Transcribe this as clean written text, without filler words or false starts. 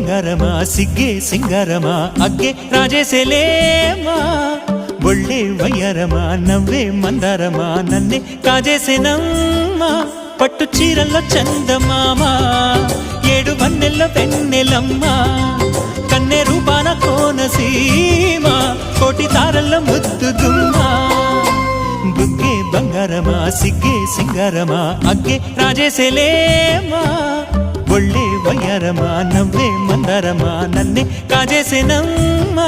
ಬಂಗಾರಮ ಸಿಗ್ಗೆ ಸಿಂಗಾರಮ ಅಗ್ಗೆ ರಾಜೇಸೆಲೇಮಾ ಒಳ್ಳೆ ವಯ್ಯಾರಮ ನವ್ವే మందారమ నన్నే కాజేసెనమ్మా పట్టు చీరల్లో చందమామ ఏడు వన్నెల్లో వెన్నెలమ్మ కన్నె రూపాన కోనసీమ కోటి తారల్లో ముద్దు గుమ్మ బుగ్గే బంగారమ సిగ్గే సింగారమ అగ్గే రాజేసెలేమా ఒళ్ళే వయ్యారమ నవ్వే మందారమ నన్నే కాజేసెనమ్మా